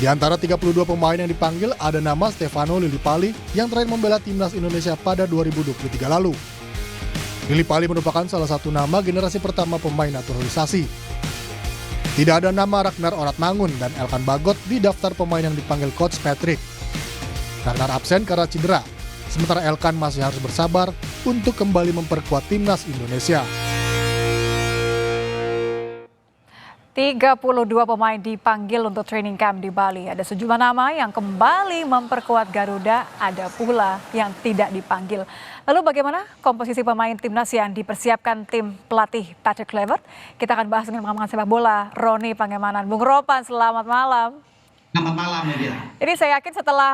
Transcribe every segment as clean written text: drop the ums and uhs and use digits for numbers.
Di antara 32 pemain yang dipanggil ada nama Stefano Lillipali yang terakhir membela timnas Indonesia pada 2023 lalu. Lillipali merupakan salah satu nama generasi pertama pemain naturalisasi. Tidak ada nama Ragnar Oratmangun dan Elkan Bagot di daftar pemain yang dipanggil Coach Patrick. Ragnar absen karena cedera, sementara Elkan masih harus bersabar untuk kembali memperkuat timnas Indonesia. 32 pemain dipanggil untuk training camp di Bali. Ada sejumlah nama yang kembali memperkuat Garuda, ada pula yang tidak dipanggil. Lalu bagaimana komposisi pemain timnas yang dipersiapkan tim pelatih Patrick Kluivert? Kita akan bahas dengan pengamat sepak bola Roni Pangemanan. Bung Ropan, selamat malam. Selamat malam, Media. Ini saya yakin setelah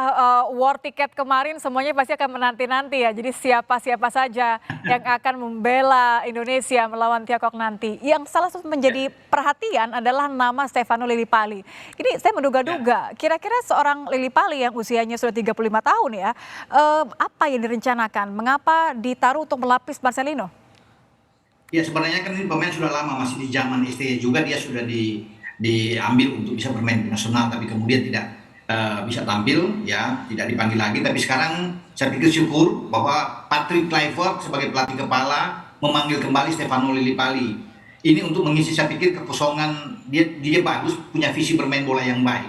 war ticket kemarin semuanya pasti akan menanti-nanti ya. Jadi siapa-siapa saja yang akan membela Indonesia melawan Tiongkok nanti. Yang salah satu menjadi perhatian adalah nama Stefano Lillipali. Ini saya menduga-duga, kira-kira seorang Lillipali yang usianya sudah 35 tahun ya, apa yang direncanakan? Mengapa ditaruh untuk melapis Marcelino? Ya sebenarnya kan ini pemain sudah lama, masih di zaman STY juga dia sudah diambil untuk bisa bermain di nasional, tapi kemudian tidak bisa tampil, ya tidak dipanggil lagi. Tapi sekarang saya pikir syukur bahwa Patrick Kluivert sebagai pelatih kepala memanggil kembali Stefano Lillipali. Ini untuk mengisi, saya pikir, kekosongan. Dia bagus, punya visi bermain bola yang baik,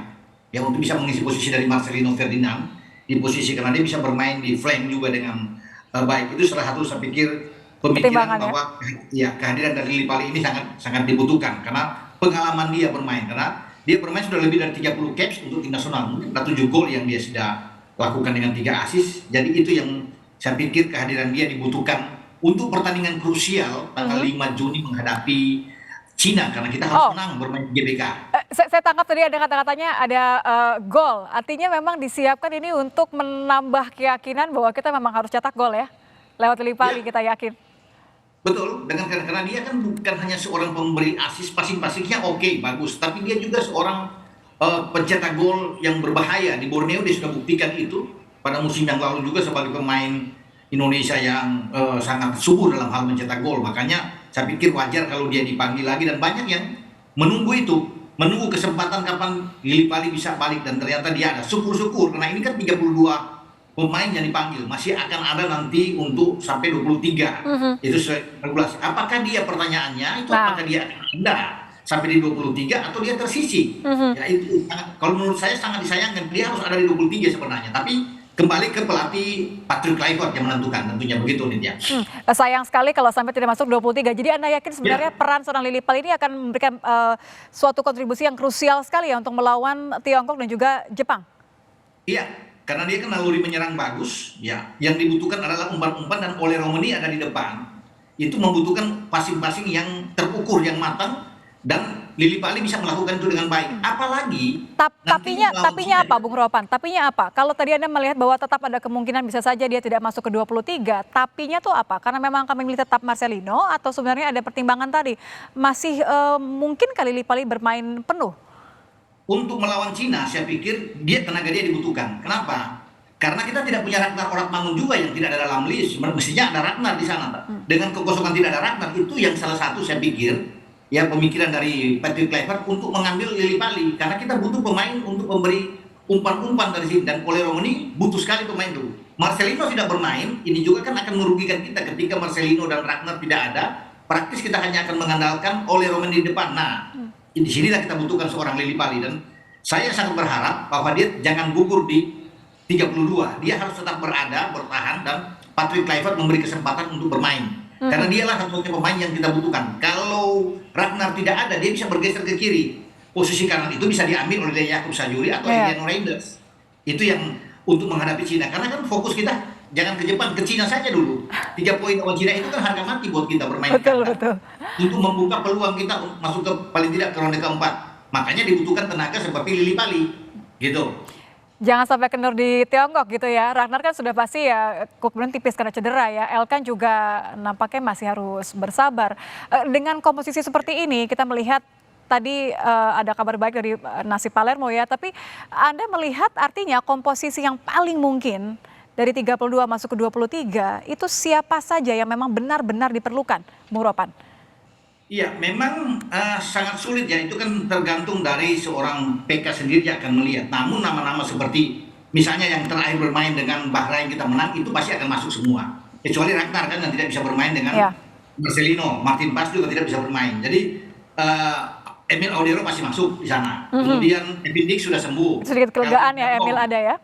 ya untuk bisa mengisi posisi dari Marcelino Ferdinand di posisi, karena dia bisa bermain di flank juga dengan baik. Itu salah satu saya pikir pemikiran bahwa ya kehadiran dari Lillipali ini sangat dibutuhkan karena pengalaman dia bermain, karena dia bermain sudah lebih dari 30 caps untuk tim nasional, mungkin 7 gol yang dia sudah lakukan dengan 3 assist. Jadi itu yang saya pikir kehadiran dia dibutuhkan untuk pertandingan krusial tanggal 5 Juni menghadapi Cina, karena kita harus menang bermain di GBK. Saya tangkap tadi ada kata-katanya ada gol, artinya memang disiapkan ini untuk menambah keyakinan bahwa kita memang harus cetak gol ya, lewat Lillipali ya. Kita yakin. Betul, karena dia kan bukan hanya seorang pemberi assist, passing-passingnya oke, bagus, tapi dia juga seorang pencetak gol yang berbahaya. Di Borneo dia sudah buktikan itu pada musim yang lalu juga sebagai pemain Indonesia yang sangat subur dalam hal mencetak gol. Makanya saya pikir wajar kalau dia dipanggil lagi, dan banyak yang menunggu itu, menunggu kesempatan kapan Lillipali bisa balik, dan ternyata dia ada. Syukur-syukur, karena ini kan 32 pemain yang dipanggil, masih akan ada nanti untuk sampai 23. Itu sesuai regulasi. Apakah dia, pertanyaannya itu apakah dia akan ada sampai di 23 atau dia tersisi? Ya itu kalau menurut saya sangat disayangkan, dia harus ada di 23 sebenarnya. Tapi kembali ke pelatih Patrick Kluivert yang menentukan, tentunya begitu Nitya. Sayang sekali kalau sampai tidak masuk 23. Jadi Anda yakin sebenarnya peran seorang Lillipali ini akan memberikan suatu kontribusi yang krusial sekali ya untuk melawan Tiongkok dan juga Jepang? Iya. Karena dia kan naluri menyerang bagus, ya. Yang dibutuhkan adalah umpan-umpan, dan Ole Romani ada di depan. Itu membutuhkan passing-passing yang terukur, yang matang, dan Lillipali bisa melakukan itu dengan baik. Apalagi tapinya apa, Bung Ropan? Tapinya apa? Kalau tadi Anda melihat bahwa tetap ada kemungkinan bisa saja dia tidak masuk ke 23, tapinya tuh apa? Karena memang kami milih tetap Marcelino, atau sebenarnya ada pertimbangan tadi masih mungkin kali Lillipali bermain penuh? Untuk melawan Cina, saya pikir tenaga dia dibutuhkan. Kenapa? Karena kita tidak punya Ragnar Oratmangun juga yang tidak ada dalam list. Mestinya ada Ragnar di sana. Dengan kekosongan tidak ada Ragnar, itu yang salah satu saya pikir ya pemikiran dari Patrick Kluivert untuk mengambil Lillipali. Karena kita butuh pemain untuk memberi umpan-umpan dari sini, dan Ole Romani butuh sekali pemain itu. Marcelino tidak bermain, ini juga kan akan merugikan kita ketika Marcelino dan Ragnar tidak ada. Praktis kita hanya akan mengandalkan Ole Romani di depan. Nah, di sinilah kita butuhkan seorang Lillipali, dan saya sangat berharap bahwa dia jangan gugur di 32. Dia harus tetap bertahan, dan Patrick Kluivert memberi kesempatan untuk bermain. Karena dialah satu-satunya pemain yang kita butuhkan. Kalau Ragnar tidak ada, dia bisa bergeser ke kiri. Posisi kanan itu bisa diambil oleh Jakub Sajuri atau Emiliano Reinders. Itu yang untuk menghadapi Cina. Karena kan fokus kita jangan ke Jepang, ke Cina saja dulu. 3 poin lawan Cina itu kan harga mati buat kita bermain. Betul. Untuk membuka peluang kita masuk ke paling tidak ke ronde keempat. Makanya dibutuhkan tenaga seperti Lillipali, gitu. Jangan sampai kendor di Tiongkok gitu ya. Ragnar kan sudah pasti ya kemudian tipis karena cedera ya. Elkan juga nampaknya masih harus bersabar. Dengan komposisi seperti ini kita melihat tadi ada kabar baik dari Nasib Palermo ya. Tapi Anda melihat artinya komposisi yang paling mungkin dari 32 masuk ke 23 itu siapa saja yang memang benar-benar diperlukan, Bung Ropan? Iya, memang sangat sulit ya. Itu kan tergantung dari seorang PK sendiri yang akan melihat. Namun nama-nama seperti misalnya yang terakhir bermain dengan Bahrain kita menang itu pasti akan masuk semua. Kecuali Ragnar kan yang tidak bisa bermain dengan Ya. Marcelino, Martin Paes juga tidak bisa bermain. Jadi Emil Audero pasti masuk di sana. Mhm. Kemudian Evin Dix sudah sembuh. Sedikit kelegaan Calvin ya Verdong, Emil ada ya.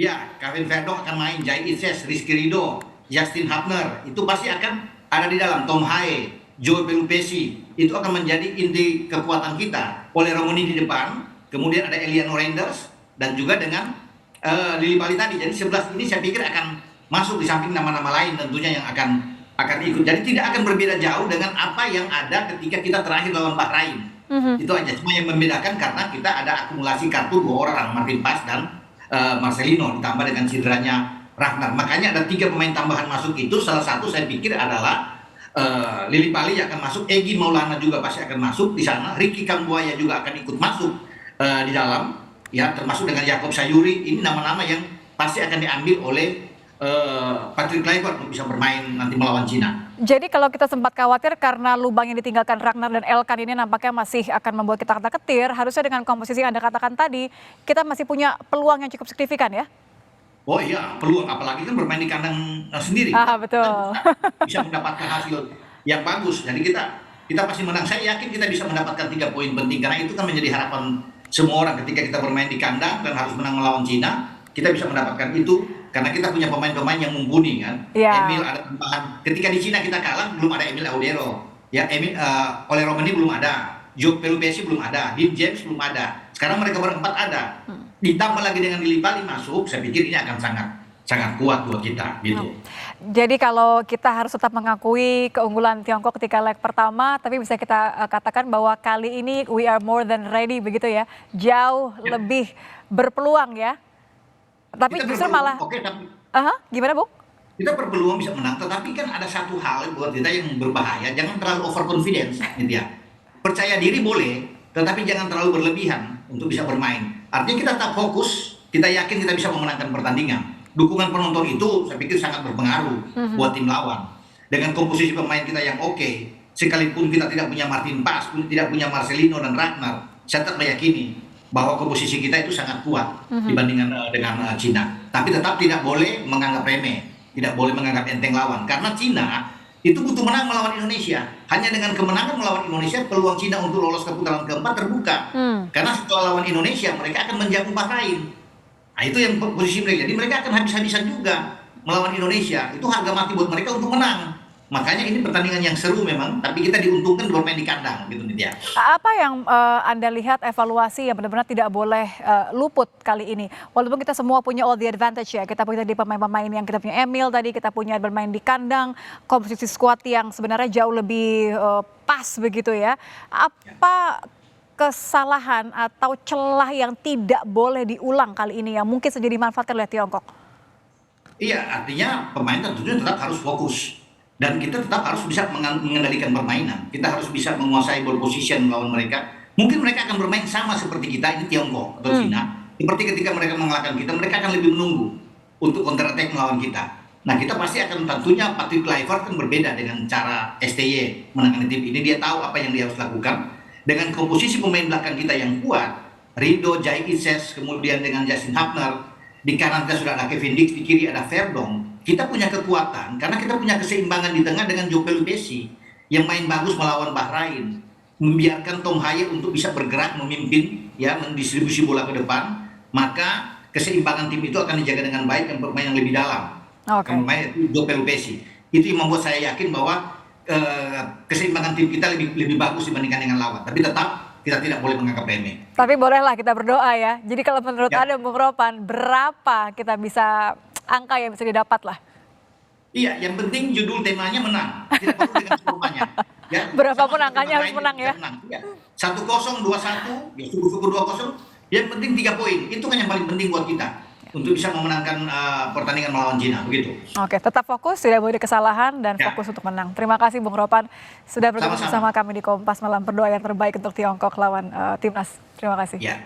ya, Kevin Verdong akan main, Jai Itzes, Rizky Ridho, Justin Hubner, itu pasti akan ada di dalam. Tom Haye, Joe Pelupesi, itu akan menjadi inti kekuatan kita. Oleh Romani di depan, kemudian ada Eliano Reinders, dan juga dengan Lili Pali tadi. Jadi 11 ini saya pikir akan masuk di samping nama-nama lain tentunya yang akan ikut. Jadi tidak akan berbeda jauh dengan apa yang ada ketika kita terakhir lawan Bahrain. Itu aja, cuma yang membedakan karena kita ada akumulasi kartu 2 orang, Martin Paes dan Marcelino, ditambah dengan cederanya Ragnar. Makanya ada 3 pemain tambahan masuk itu. Salah satu saya pikir adalah Lili Pali akan masuk, Egy Maulana juga pasti akan masuk di sana, Ricky Kambuaya juga akan ikut masuk di dalam, ya, termasuk dengan Yakob Sayuri. Ini nama-nama yang pasti akan diambil oleh Patrick Kluivert untuk bisa bermain nanti melawan Cina. Jadi kalau kita sempat khawatir karena lubang yang ditinggalkan Ragnar dan Elkan ini nampaknya masih akan membuat kita ketar-ketir, harusnya dengan komposisi yang Anda katakan tadi, kita masih punya peluang yang cukup signifikan ya? Oh iya, peluang, apalagi kan bermain di kandang sendiri. Betul. Bisa mendapatkan hasil yang bagus. Jadi kita pasti menang. Saya yakin kita bisa mendapatkan 3 poin penting karena itu kan menjadi harapan semua orang ketika kita bermain di kandang dan harus menang melawan Cina. Kita bisa mendapatkan itu karena kita punya pemain-pemain yang mumpuni kan. Ya. Emil ada tambahan. Ketika di Cina kita kalah belum ada Emil Audero. Ya, oleh Romani belum ada. Joe Pelupesi belum ada. Dean James belum ada. Sekarang mereka berempat ada. Ditambah lagi dengan Lili Pali masuk, saya pikir ini akan sangat kuat buat kita gitu. Jadi kalau kita harus tetap mengakui keunggulan Tiongkok ketika leg pertama, tapi bisa kita katakan bahwa kali ini we are more than ready begitu ya. Jauh lebih berpeluang ya. Tapi Kita justru berpeluang, malah oke, tapi gimana Bu? kita berpeluang bisa menang, tetapi kan ada satu hal buat kita yang berbahaya, jangan terlalu overconfidence gitu ya. Percaya diri boleh, tetapi jangan terlalu berlebihan untuk bisa bermain. Artinya kita tetap fokus, kita yakin kita bisa memenangkan pertandingan. Dukungan penonton itu saya pikir sangat berpengaruh buat tim lawan. Dengan komposisi pemain kita yang oke, sekalipun kita tidak punya Martin Paes, tidak punya Marcelino dan Ragnar, saya tetap meyakini bahwa komposisi kita itu sangat kuat dibandingkan dengan Cina. Tapi tetap tidak boleh menganggap remeh, tidak boleh menganggap enteng lawan. Karena Cina itu butuh menang melawan Indonesia. Hanya dengan kemenangan melawan Indonesia, peluang Cina untuk lolos ke putaran keempat terbuka. Karena setelah lawan Indonesia, mereka akan menjamu Bahrain. Nah, itu yang posisi mereka. Jadi mereka akan habis-habisan juga melawan Indonesia. Itu harga mati buat mereka untuk menang. Makanya ini pertandingan yang seru memang, tapi kita diuntungkan bermain di kandang gitu Nitya. Apa yang Anda lihat evaluasi yang benar-benar tidak boleh luput kali ini? Walaupun kita semua punya all the advantage ya, kita punya di pemain-pemain yang kita punya Emil tadi, kita punya bermain di kandang, komposisi squad yang sebenarnya jauh lebih pas begitu ya. Apa kesalahan atau celah yang tidak boleh diulang kali ini yang mungkin saja dimanfaatkan oleh Tiongkok? Iya, artinya pemain tentunya tetap harus fokus. Dan kita tetap harus bisa mengendalikan permainan. Kita harus bisa menguasai ball position melawan mereka. Mungkin mereka akan bermain sama seperti kita, ini Tiongkok atau Cina. Seperti ketika mereka mengalahkan kita, mereka akan lebih menunggu untuk counter attack melawan kita. Nah, kita pasti akan tentunya Patrick Kluivert kan berbeda dengan cara STY menangani tim ini. Dia tahu apa yang dia harus lakukan. Dengan komposisi pemain belakang kita yang kuat, Ridho, Jai Itzes, kemudian dengan Justin Hubner, di kanan kita sudah ada Kevin Dix, di kiri ada Verdong. Kita punya kekuatan karena kita punya keseimbangan di tengah dengan Joe Pelupesi yang main bagus melawan Bahrain, membiarkan Tom Haye untuk bisa bergerak memimpin ya, mendistribusi bola ke depan, maka keseimbangan tim itu akan dijaga dengan baik dan bermain yang lebih dalam. Bermain Joe Pelupesi itu yang membuat saya yakin bahwa keseimbangan tim kita lebih bagus dibandingkan dengan lawan. Tapi tetap kita tidak boleh menganggap remeh. Tapi bolehlah kita berdoa ya. Jadi kalau menurut Anda Bung Ropan, berapa kita bisa angka yang bisa didapat lah? Iya, yang penting judul temanya menang. Tidak perlu dengan skornya. Ya, berapapun angkanya harus menang ya. 1-0, 2-1, ya syukur-syukur 2-0. Yang penting 3 poin. Itu kan yang paling penting buat kita. Untuk bisa memenangkan pertandingan melawan Cina, begitu. Oke, tetap fokus, tidak boleh ada kesalahan dan fokus untuk menang. Terima kasih Bung Ropan sudah bergabung bersama kami di Kompas Malam. Berdoa yang terbaik untuk Tiongkok lawan Timnas. Terima kasih. Ya.